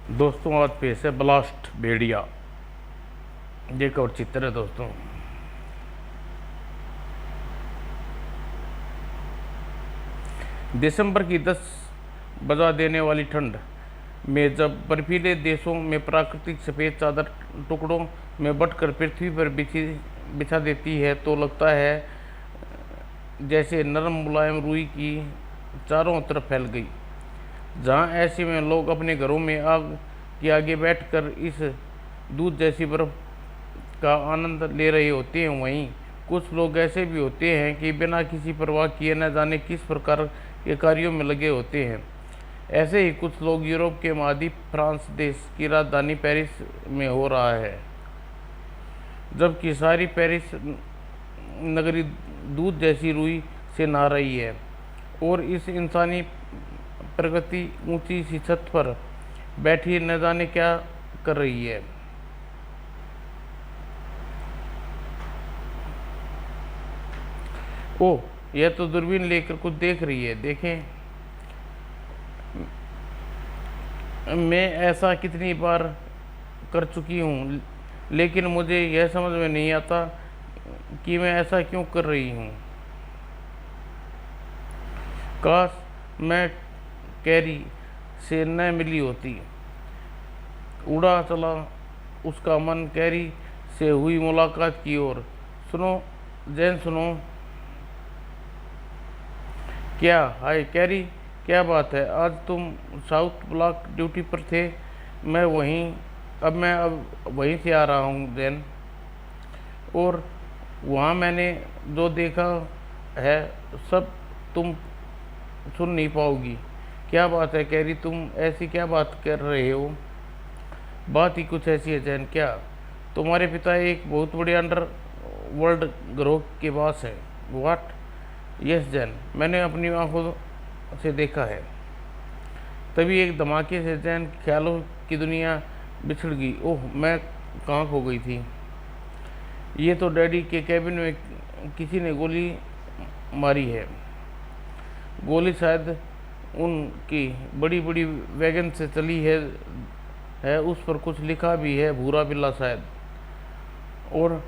दोस्तों आज पेश है ब्लास्ट भेड़िया। ये एक और चित्र है दोस्तों। दिसंबर की 10 बजा देने वाली ठंड में जब बर्फीले देशों में प्राकृतिक सफ़ेद चादर टुकड़ों में बंटकर पृथ्वी पर बिछा देती है तो लगता है जैसे नरम मुलायम रुई की चारों तरफ फैल गई। जहाँ ऐसे में लोग अपने घरों में आग के आगे बैठकर इस दूध जैसी बर्फ का आनंद ले रहे होते हैं, वहीं कुछ लोग ऐसे भी होते हैं कि बिना किसी परवाह किए न जाने किस प्रकार के कार्यों में लगे होते हैं। ऐसे ही कुछ लोग यूरोप के महाद्वीप फ्रांस देश की राजधानी पेरिस में हो रहा है, जबकि सारी पेरिस नगरी दूध जैसी रुई से नहा रही है और इस इंसानी प्रगति ऊंची सी छत पर बैठी न जाने क्या कर रही है। ओह, यह तो दूरबीन लेकर कुछ देख रही है। देखें, मैं ऐसा कितनी बार कर चुकी हूँ, लेकिन मुझे यह समझ में नहीं आता कि मैं ऐसा क्यों कर रही हूँ। काश मैं कैरी से न मिली होती। उड़ा चला उसका मन कैरी से हुई मुलाकात की ओर। सुनो जैन, सुनो। क्या? हाय कैरी, क्या बात है? आज तुम साउथ ब्लॉक ड्यूटी पर थे। मैं अब वहीं से आ रहा हूँ जैन, और वहाँ मैंने जो देखा है सब तुम सुन नहीं पाओगी। क्या बात है कैरी, तुम ऐसी क्या बात कर रहे हो? बात ही कुछ ऐसी है जैन। क्या? तुम्हारे पिता एक बहुत बड़े अंडर वर्ल्ड ग्रोह के बॉस है। व्हाट? यस जैन, मैंने अपनी आंखों से देखा है। तभी एक धमाके से जैन ख्यालों की दुनिया बिछड़ गई। ओह, मैं कहाँ खो गई थी? ये तो डैडी के कैबिन में किसी ने गोली मारी है। गोली शायद उनकी बड़ी बड़ी वैगन से चली है। उस पर कुछ लिखा भी है, भूरा बिल्ला शायद। और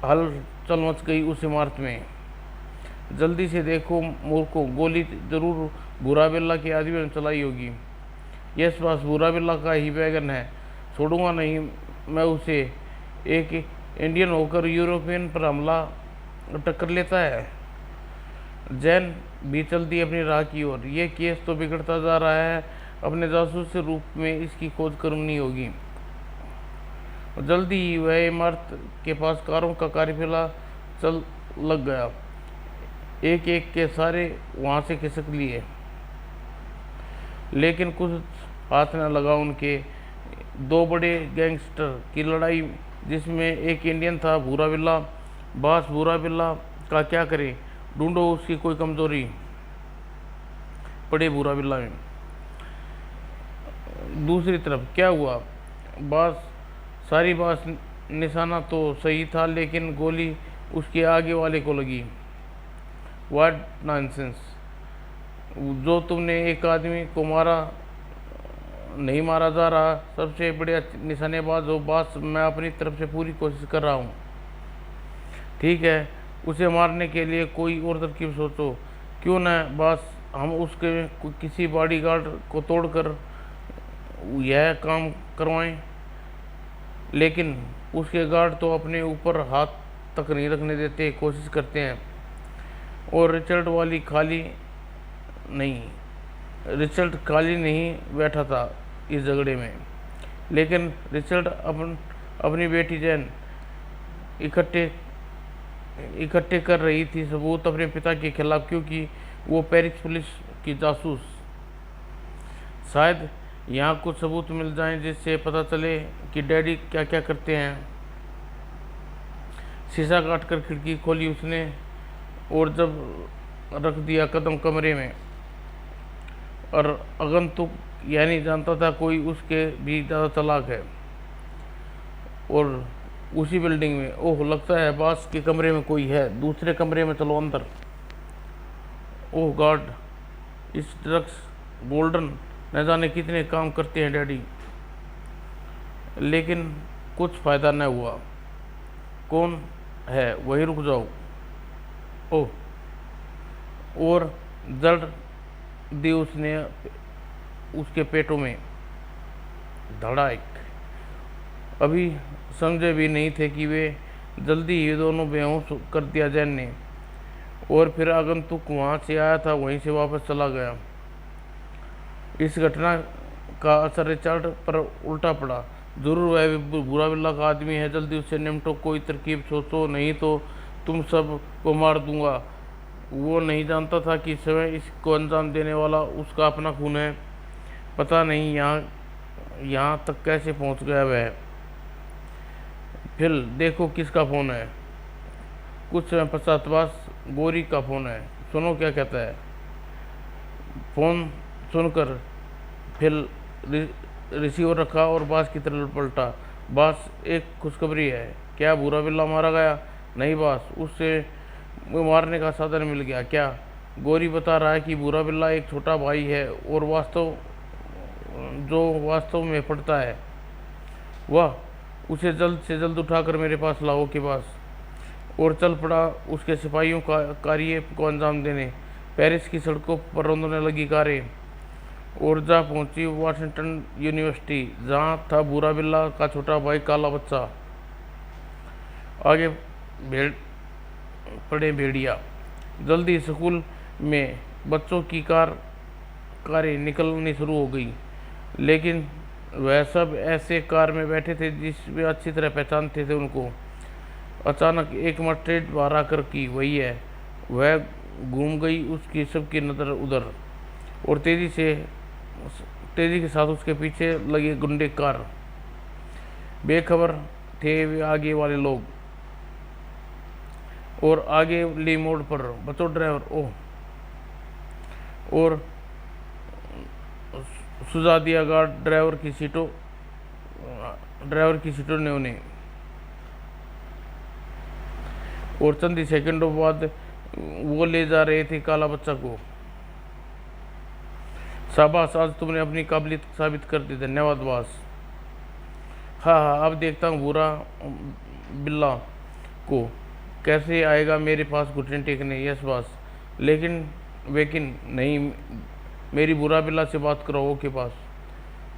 हलचल मच गई उस इमारत में। जल्दी से देखो मूर्खों, गोली जरूर भूरा बिल्ला के आदमी ने चलाई होगी। यस बस, भूरा बिल्ला का ही वैगन है। छोड़ूंगा नहीं मैं उसे। एक इंडियन होकर यूरोपियन पर हमला टक्कर लेता है। जैन भी चल दी अपनी राह की ओर। ये केस तो बिगड़ता जा रहा है। अपने जासूस के रूप में इसकी खोज करनी होगी। जल्दी ही वह इमारत के पास कारों का काफिला चल लग गया। एक एक के सारे वहाँ से खिसक लिए, लेकिन कुछ हाथ न लगा उनके। दो बड़े गैंगस्टर की लड़ाई, जिसमें एक इंडियन था, भूरा बिल्ला। बॉस, भूरा बिल्ला का क्या करें? ढूंढो उसकी कोई कमजोरी पड़े भूरा बिल्ला में। दूसरी तरफ क्या हुआ? बॉस, सारी बात निशाना तो सही था, लेकिन गोली उसके आगे वाले को लगी। What nonsense! जो तुमने एक आदमी को मारा नहीं मारा जा रहा। सबसे बढ़िया निशानेबाज हो बॉस। मैं अपनी तरफ से पूरी कोशिश कर रहा हूँ। ठीक है, उसे मारने के लिए कोई और तरकीब सोचो। क्यों न बॉस, हम उसके किसी बॉडीगार्ड को तोड़कर यह काम करवाएं। लेकिन उसके गार्ड तो अपने ऊपर हाथ तक नहीं रखने देते, कोशिश करते हैं। और रिचर्ड खाली नहीं बैठा था इस झगड़े में। लेकिन रिचर्ड अपनी बेटी जैन इकट्ठे कर रही थी सबूत अपने पिता के खिलाफ, क्योंकि वो पेरिस पुलिस की जासूस। शायद यहाँ कुछ सबूत मिल जाएं जिससे पता चले कि डैडी क्या क्या करते हैं। शीशा काटकर खिड़की खोली उसने, और जब रख दिया कदम कमरे में। और आगंतुक यह नहीं जानता था कोई उसके भी ज़्यादा चालाक है। और उसी बिल्डिंग में, ओह लगता है बॉस के कमरे में कोई है। दूसरे कमरे में चलो अंदर। ओह गॉड, इस ड्रग्स गोल्डन न जाने कितने काम करते हैं डैडी, लेकिन कुछ फ़ायदा न हुआ। कौन है? वहीं रुक जाओ। ओह! और जड़ दी उसने उसके पेटों में धड़ाक। अभी समझे भी नहीं थे कि वे जल्दी ही दोनों बेहोश कर दिया जैन ने। और फिर आगंतुक वहाँ से आया था वहीं से वापस चला गया। इस घटना का असर रिचर्ड पर उल्टा पड़ा। जरूर वह भी बुरा बिल्ला का आदमी है, जल्दी उससे निपटो, कोई तरकीब सोचो, नहीं तो तुम सब को मार दूंगा। वो नहीं जानता था कि स्वयं इसको अंजाम देने वाला उसका अपना खून है। पता नहीं यहाँ तक कैसे पहुँच गया वह। फिर देखो किसका फ़ोन है। कुछ समय पश्चात गोरी का फ़ोन है। सुनो क्या कहता है। फ़ोन सुनकर फिर रिसीवर रखा और बास की तरफ पलटा। बास, एक खुशखबरी है। क्या बुरा बिल्ला मारा गया? नहीं बास, उससे मारने का साधन मिल गया। क्या? गोरी बता रहा है कि बुरा बिल्ला एक छोटा भाई है और वास्तव में पड़ता है। वाह, उसे जल्द से जल्द उठाकर मेरे पास लाओ के पास। और चल पड़ा उसके सिपाहियों का कार्य को अंजाम देने। पेरिस की सड़कों पर रोंदने लगी कारें और जा पहुंची वाशिंगटन यूनिवर्सिटी, जहां था बुरा बिल्ला का छोटा भाई काला बच्चा। आगे पड़े भेड़िया। जल्दी स्कूल में बच्चों की कारें निकलनी शुरू हो गई, लेकिन वह सब ऐसे कार में बैठे थे जिसमें अच्छी तरह पहचानते थे उनको। अचानक एक मस्टर्ड बाहर आकर की, वही है। वह घूम गई उसकी सबकी नज़र उधर, और तेजी के साथ उसके पीछे लगे गुंडे कार। बेखबर थे वे आगे वाले लोग। और आगे ली मोड़ पर बचो ड्राइवर। ओह! और सुझा दिया गार्ड ड्राइवर की सीटों ने उन्हें। और चंद ही सेकंडों बाद वो ले जा रहे थे काला बच्चा को। शाबाश, आज तुमने अपनी काबिलियत साबित कर दी। धन्यवाद बॉस। हाँ, अब देखता हूँ बुरा बिल्ला को कैसे आएगा मेरे पास घुटने टेकने। Yes boss. लेकिन नहीं, मेरी बुरा बिल्ला से बात करो के पास।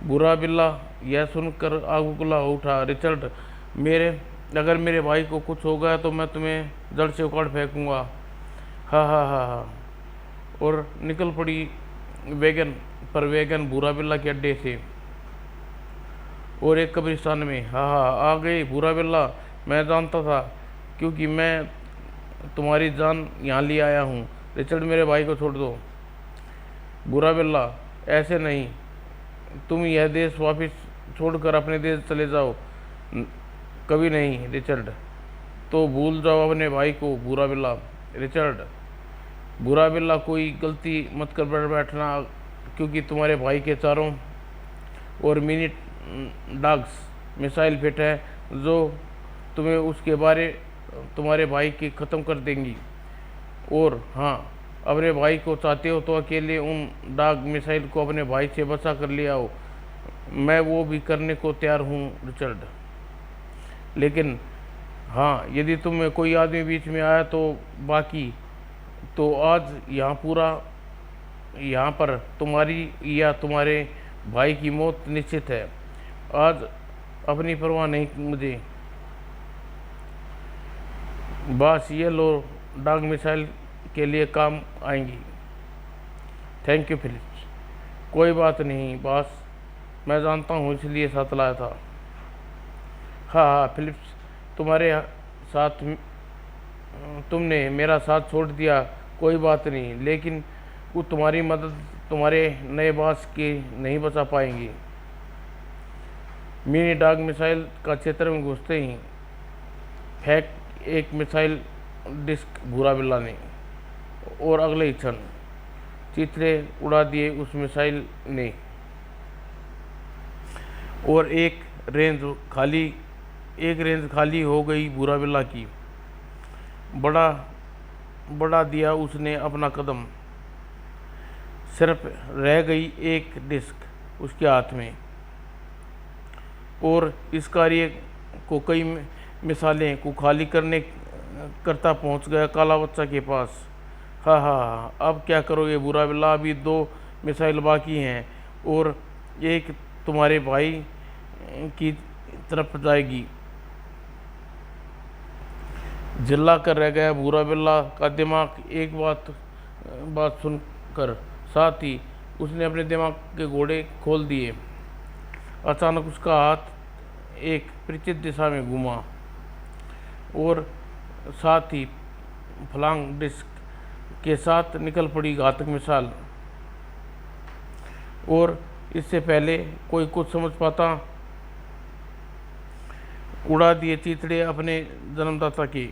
बुरा बिल्ला यह सुनकर आग उगला हो उठा। रिचर्ड, अगर मेरे भाई को कुछ हो गया तो मैं तुम्हें जड़ से उखाड़ फेंकूंगा। हाँ हाँ हाँ हाँ। और निकल पड़ी वैगन बुरा बिल्ला के अड्डे से और एक कब्रिस्तान में। हाँ हाँ, आ गई बुरा बिल्ला। मैं जानता था, क्योंकि मैं तुम्हारी जान यहाँ ले आया हूँ। रिचर्ड, मेरे भाई को छोड़ दो। बुरा बिल्ला, ऐसे नहीं। तुम यह देश वापस छोड़कर अपने देश चले जाओ। कभी नहीं रिचर्ड। तो भूल जाओ अपने भाई को बुरा बिल्ला। रिचर्ड, बुरा बिल्ला, कोई गलती मत कर बैठना, क्योंकि तुम्हारे भाई के चारों और मिनी डॉग्स मिसाइल फिट है जो तुम्हारे भाई की ख़त्म कर देंगी। और हाँ, अपने भाई को चाहते हो तो अकेले उन डॉग मिसाइल को अपने भाई से बचा कर ले आओ। मैं वो भी करने को तैयार हूँ रिचर्ड। लेकिन हाँ, यदि तुम में कोई आदमी बीच में आया तो बाकी तो आज यहाँ पर तुम्हारी या तुम्हारे भाई की मौत निश्चित है। आज अपनी परवाह नहीं मुझे। बस ये लो, डॉग मिसाइल के लिए काम आएंगी। Thank you Phillips. कोई बात नहीं बॉस, मैं जानता हूँ, इसलिए साथ लाया था। हाँ हाँ फिलिप्स, तुमने मेरा साथ छोड़ दिया, कोई बात नहीं, लेकिन वो तुम्हारी मदद तुम्हारे नए बॉस की नहीं बचा पाएंगी। मिनी डॉग मिसाइल का क्षेत्र में घुसते ही फेंक एक मिसाइल डिस्क बुरा बिल्ला ने, और अगले ही क्षण चित्रे उड़ा दिए उस मिसाइल ने, और एक रेंज खाली हो गई बुरा बिल्ला की। बढ़ा दिया उसने अपना कदम। सिर्फ रह गई एक डिस्क उसके हाथ में। और इस कार्य को कई मिसालें को खाली करता पहुंच गया काला बच्चा के पास। हाँ हाँ हाँ, अब क्या करोगे बुरा बिल्ला, अभी 2 मिसाइल बाकी हैं और एक तुम्हारे भाई की तरफ जाएगी। जिल्ला कर रह गया बुरा बिल्ला का दिमाग एक बात सुनकर। साथ ही उसने अपने दिमाग के घोड़े खोल दिए। अचानक उसका हाथ एक परिचित दिशा में घूमा और साथ ही फ्लांग डिस्क के साथ निकल पड़ी घातक मिसाल। और इससे पहले कोई कुछ समझ पाता, उड़ा दिए चीतड़े अपने जन्मदाता के।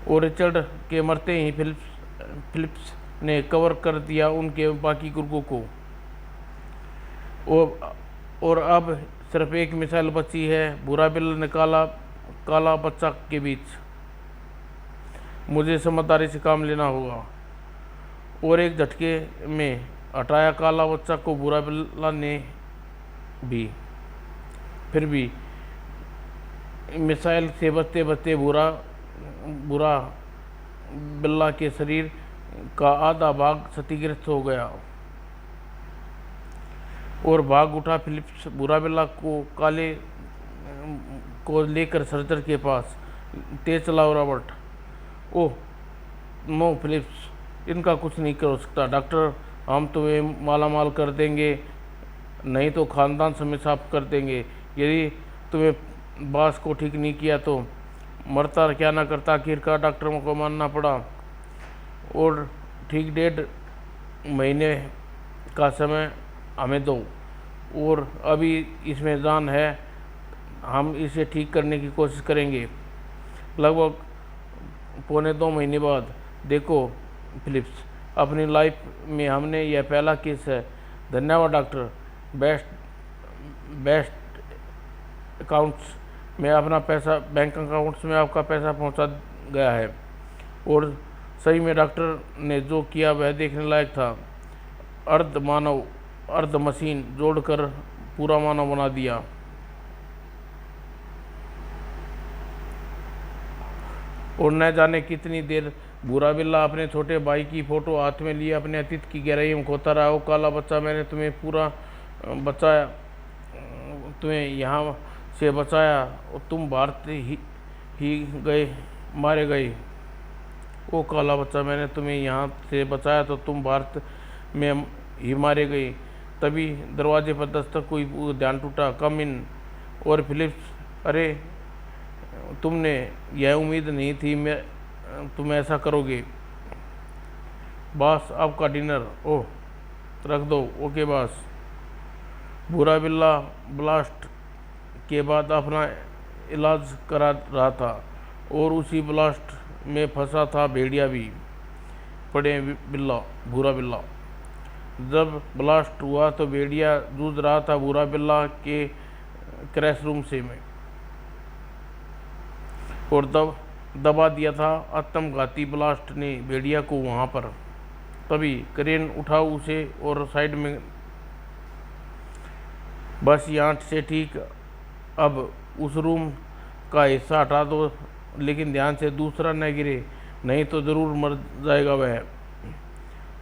और रिचर्ड के मरते ही फिलिप्स ने कवर कर दिया उनके बाकी गुर्गों को। और अब सिर्फ एक मिसाइल बची है बुरा बिल्ला ने काला बच्चा के बीच। मुझे समझदारी से काम लेना होगा। और एक झटके में हटाया काला बच्चा को बुरा बिल्ला ने भी। फिर भी मिसाइल से बचते बचते बुरा बिल्ला के शरीर का आधा भाग क्षतिग्रस्त हो गया और भाग उठा। फिलिप्स बुरा बिल्ला को लेकर सर्जर के पास। तेज चलाओ रॉबर्ट। ओह नो फिलिप्स, इनका कुछ नहीं कर सकता डॉक्टर, हम तुम्हें मालामाल कर देंगे, नहीं तो खानदान समेत साफ कर देंगे। यदि तुम्हें बास को ठीक नहीं किया तो मरता क्या ना करता। आखिरकार डॉक्टर को मानना पड़ा और ठीक 1.5 महीने का समय हमें दो और अभी इसमें जान है, हम इसे ठीक करने की कोशिश करेंगे। लगभग 1.25 महीने बाद। देखो फिलिप्स, अपनी लाइफ में हमने यह पहला केस है। धन्यवाद डॉक्टर। बेस्ट अकाउंट्स में अपना पैसा, बैंक अकाउंट्स में आपका पैसा पहुंचा गया है। और सही में डॉक्टर ने जो किया वह देखने लायक था। अर्ध मानव अर्ध मशीन जोड़कर पूरा मानव बना दिया। और न जाने कितनी देर बुरा बिल्ला अपने छोटे भाई की फोटो हाथ में लिए अपने अतीत की गहराई में खोता रहा। ओ काला बच्चा, मैंने तुम्हें पूरा बचाया, तुम्हें यहाँ से बचाया और तुम भारत ही गए, मारे गए। ओ काला बच्चा, मैंने तुम्हें यहाँ से बचाया तो तुम भारत में ही मारे गए। तभी दरवाजे पर दस्तक हुई, ध्यान टूटा। कम इन। और फिलिप्स, अरे तुमने यह उम्मीद नहीं थी तुम ऐसा करोगे। बॉस, आपका डिनर। ओह रख दो। Okay boss. बुरा बिल्ला ब्लास्ट के बाद अपना इलाज करा रहा था और उसी ब्लास्ट में फंसा था भेड़िया भी। पड़े बुरा बिल्ला। जब ब्लास्ट हुआ तो भेड़िया जूझ रहा था बुरा बिल्ला के क्रैश रूम से में और दबा दिया था आत्मघाती ब्लास्ट ने भेड़िया को वहाँ पर। तभी क्रेन उठा उसे और साइड में। बस यहाँ से ठीक। अब उस रूम का हिस्सा हटा दो, लेकिन ध्यान से दूसरा न गिरे, नहीं तो ज़रूर मर जाएगा वह।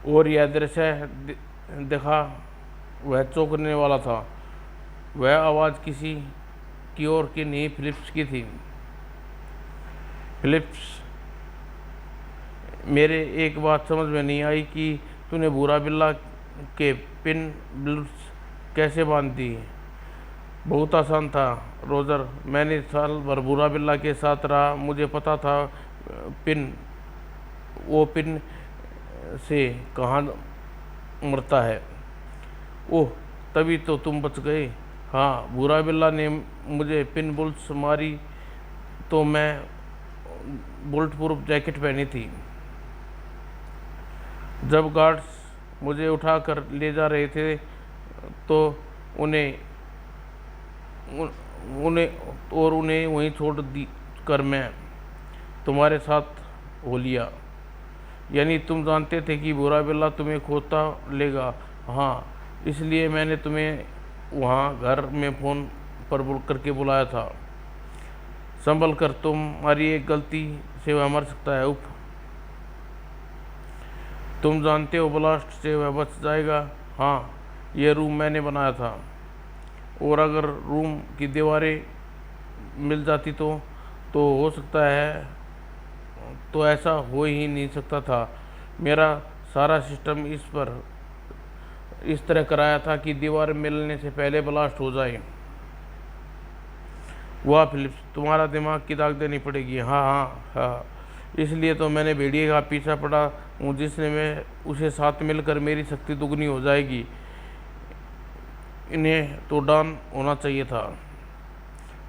और यह दृश्य देखा वह चौंकने वाला था। वह आवाज़ किसी की और की नहीं, फिलिप्स की थी। फिलिप्स, मेरे एक बात समझ में नहीं आई कि तूने बुरा बिल्ला के पिन ब्लूट्स कैसे बांध दी। बहुत आसान था रोजर, मैंने साल भर बुरा बिल्ला के साथ रहा, मुझे पता था वो पिन से कहाँ मरता है। ओह तभी तो तुम बच गए। हाँ, बुरा बिल्ला ने मुझे पिन बुल्स मारी तो मैं बुलेट प्रूफ जैकेट पहनी थी। जब गार्ड्स मुझे उठाकर ले जा रहे थे तो उन्हें वहीं छोड़ दी कर मैं तुम्हारे साथ हो लिया। यानी तुम जानते थे कि बुरा बिल्ला तुम्हें खोता लेगा? हाँ, इसलिए मैंने तुम्हें वहाँ घर में फ़ोन पर करके बुलाया था। संभल कर, तुम्हारी एक गलती से वह मर सकता है। उफ, तुम जानते हो ब्लास्ट से वह बच जाएगा। हाँ, यह रूम मैंने बनाया था, और अगर रूम की दीवारें मिल जाती तो हो सकता है, तो ऐसा हो ही नहीं सकता था। मेरा सारा सिस्टम इस तरह कराया था कि दीवार मिलने से पहले ब्लास्ट हो जाए। वाह फिलिप्स, तुम्हारा दिमाग की दाग देनी पड़ेगी। हाँ हाँ हाँ, इसलिए तो मैंने भेड़िए का पीछा पड़ा हूँ, जिसने मैं उसे साथ मिलकर मेरी शक्ति दुगनी हो जाएगी। इन्हें तो डॉन होना चाहिए था।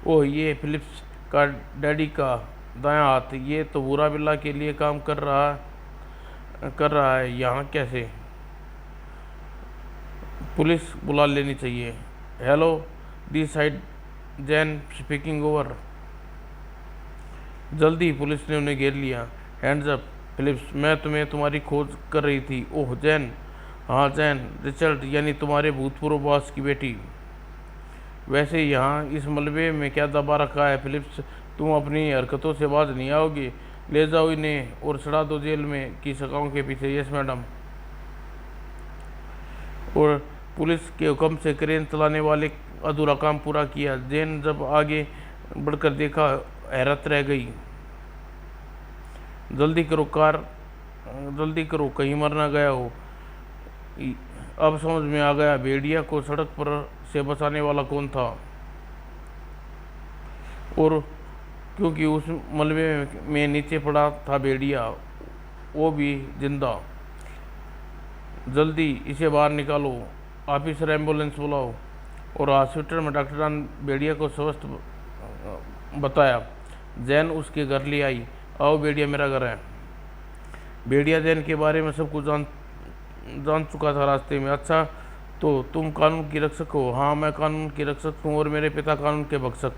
ओह, ये फिलिप्स का डैडी का दायां हाथ, ये तो बुरा बिल्ला के लिए काम कर रहा है। यहाँ कैसे? पुलिस बुला लेनी चाहिए। Hello, this side Jain speaking over. जल्दी, पुलिस ने उन्हें घेर लिया। हैंड्स अप फिलिप्स, मैं तुम्हारी खोज कर रही थी। ओह जैन। हाँ जैन, रिचर्ड यानी तुम्हारे भूतपूर्व बॉस की बेटी। वैसे यहाँ इस मलबे में क्या दबा रखा है फिलिप्स? तुम अपनी हरकतों से बाज नहीं आओगे। ले जाओ इन्हें और सड़ा दो जेल में की सकाओं के पीछे। Yes madam. और पुलिस के हुक्म से क्रेन चलाने वाले अधूरा काम पूरा किया। जैन जब आगे बढ़कर देखा, हैरत रह गई। जल्दी करो कार, जल्दी करो, कहीं मर ना गया हो। अब समझ में आ गया भेड़िया को सड़क पर से बचाने वाला कौन था, और क्योंकि उस मलबे में नीचे पड़ा था भेड़िया, वो भी जिंदा। जल्दी इसे बाहर निकालो। ऑफिसर, एम्बुलेंस बुलाओ। और हॉस्पिटल में डॉक्टर ने भेड़िया को स्वस्थ बताया। जैन उसके घर ले आई। आओ, भेड़िया मेरा घर है। भेड़िया जैन के बारे में सब कुछ जान चुका था रास्ते में। अच्छा, तो तुम कानून की रक्षक हो? हाँ, मैं कानून की रक्षक हूँ, और मेरे पिता कानून के भक्षक।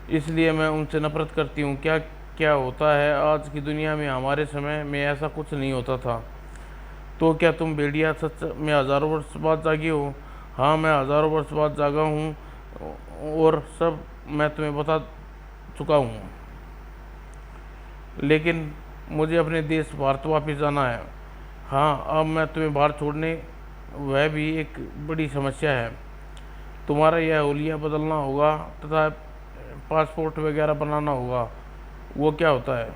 इसलिए मैं उनसे नफरत करती हूँ। क्या क्या होता है आज की दुनिया में? हमारे समय में ऐसा कुछ नहीं होता था। तो क्या तुम भेड़िया सच में हज़ारों वर्ष बाद जागी हो? हाँ, मैं हज़ारों वर्ष बाद जागा हूँ, और सब मैं तुम्हें बता चुका हूँ। लेकिन मुझे अपने देश भारत वापस जाना है। हाँ, अब मैं तुम्हें बाहर छोड़ने, वह भी एक बड़ी समस्या है। तुम्हारा यह हुलिया बदलना होगा तथा पासपोर्ट वगैरह बनाना होगा। वो क्या होता है?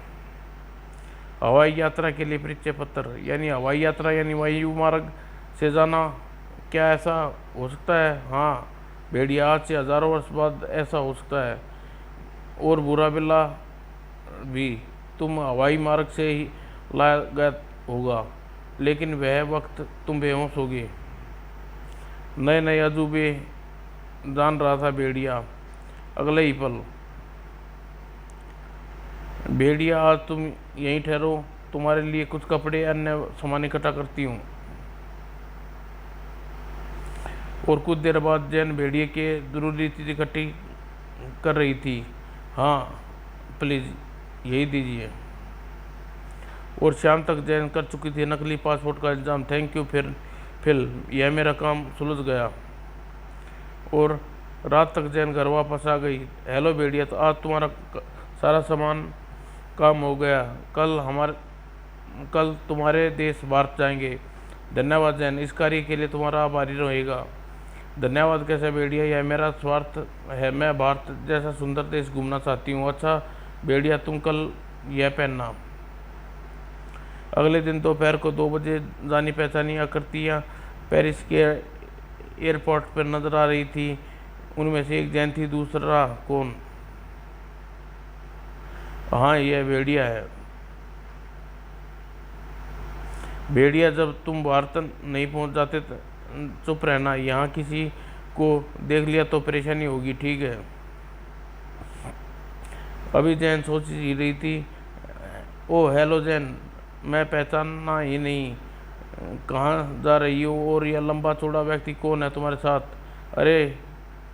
हवाई यात्रा के लिए परिचय पत्र। यानी हवाई यात्रा यानी वायु मार्ग से जाना। क्या ऐसा हो सकता है? हाँ भेड़िया, आज से हज़ारों वर्ष बाद ऐसा हो सकता है। और बुरा बिल्ला भी तुम हवाई मार्ग से ही लाया गया होगा, लेकिन वह वक्त तुम बेहोश होगे। नए नए अजूबे जान रहा था भेड़िया अगले ही पल। भेड़िया, आज तुम यहीं ठहरो, तुम्हारे लिए कुछ कपड़े अन्य सामान इकट्ठा करती हूँ। और कुछ देर बाद जैन भेड़िए के जरूरी चीज़ इकट्ठी कर रही थी। हाँ प्लीज़, यही दीजिए। और शाम तक जैन कर चुकी थी नकली पासपोर्ट का इंतजाम। थैंक यू फिल, यह मेरा काम सुलझ गया। और रात तक जैन घर वापस आ गई। हेलो भेड़िया, तो आज तुम्हारा सारा सामान काम हो गया। कल तुम्हारे देश भारत जाएंगे। धन्यवाद जैन, इस कार्य के लिए तुम्हारा आभारी रहेगा। धन्यवाद कैसे भेड़िया, यह मेरा स्वार्थ है। मैं भारत जैसा सुंदर देश घूमना चाहती हूँ। अच्छा भेड़िया, तुम कल यह पहनना। अगले दिन दोपहर को 2 बजे जानी पहचानी आकृतियाँ पेरिस के एयरपोर्ट पर नजर आ रही थी। उनमें से एक जैन थी, दूसरा कौन? हाँ, यह भेड़िया है। भेड़िया, जब तुम भारत नहीं पहुंच जाते चुप रहना। यहाँ किसी को देख लिया तो परेशानी होगी, ठीक है? अभी जैन सोच ही रही थी। ओह हेलो जैन, मैं पहचाना ही नहीं। कहाँ जा रही हो? और यह लंबा चौड़ा व्यक्ति कौन है तुम्हारे साथ? अरे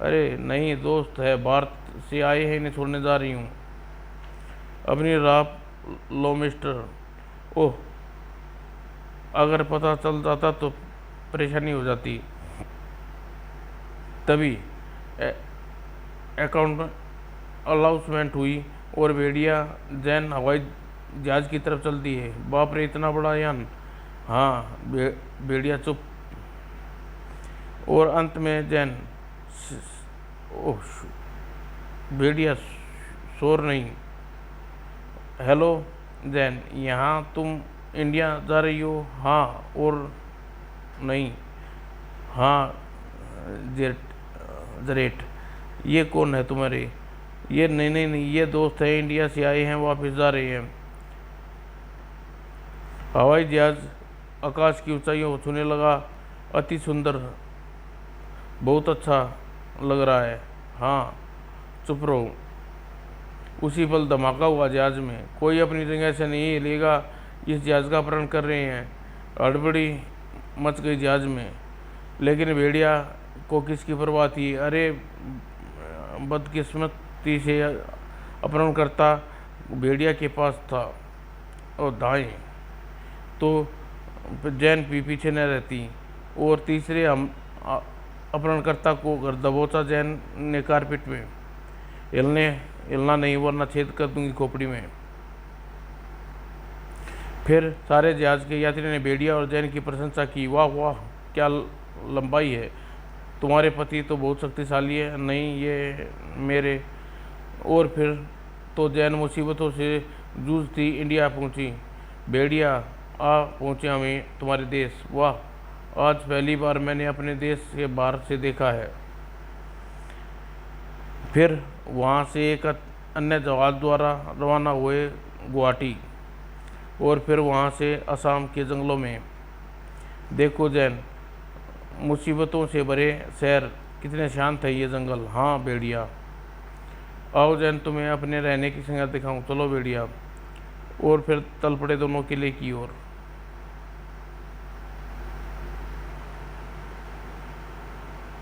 अरे नहीं, दोस्त है, भारत से आए हैं, इन्हें छोड़ने जा रही हूँ। अपनी राह लो मिस्टर। ओह, अगर पता चल जाता तो परेशानी हो जाती। तभी अकाउंट अनाउंसमेंट हुई और भेड़िया जैन हवाई जहाज की तरफ चल दी है। बाप रे, इतना बड़ा यान। हाँ, भेड़िया चुप। और अंत में जैन ओह भेड़िया शोर नहीं। हेलो जैन, यहाँ तुम इंडिया जा रही हो? हाँ और नहीं। हाँ जेट जरेट, ये कौन है तुम्हारे? ये नहीं नहीं नहीं, ये दोस्त है, इंडिया से आए हैं, वापस जा रहे हैं। हवाई जहाज आकाश की ऊंचाइयों को छूने लगा। अति सुंदर, बहुत अच्छा लग रहा है। हाँ चुप रहो। उसी पल धमाका हुआ जहाज में। कोई अपनी जगह से नहीं हिलेगा, इस जहाज का अपहरण कर रहे हैं। हड़बड़ी मच गई जहाज में। लेकिन भेड़िया को किसकी परवाह थी? अरे बदकिस्मती से अपहरणकर्ता भेड़िया के पास था और दाएं तो जैन पीछे न रहती। और तीसरे हम अपहरणकर्ता को घर दबोचा जैन ने कारपेट में। हिलना नहीं वरना छेद कर दूंगी खोपड़ी में। फिर सारे जहाज के यात्री ने भेड़िया और जैन की प्रशंसा की। वाह वाह, क्या लंबाई है। तुम्हारे पति तो बहुत शक्तिशाली है। नहीं, ये मेरे। और फिर तो जैन मुसीबतों से जूझती इंडिया पहुंची। भेड़िया आ पहुंचे हमें तुम्हारे देश। वाह, आज पहली बार मैंने अपने देश के बाहर से देखा है। फिर वहाँ से एक अन्य जहाज द्वारा रवाना हुए गुवाहाटी और फिर वहाँ से असम के जंगलों में। देखो जैन, मुसीबतों से भरे शहर, कितने शांत है ये जंगल। हाँ भेड़िया। आओ जैन, तुम्हें अपने रहने की जगह दिखाऊं। चलो भेड़िया। और फिर तल पड़े दोनों किले की ओर।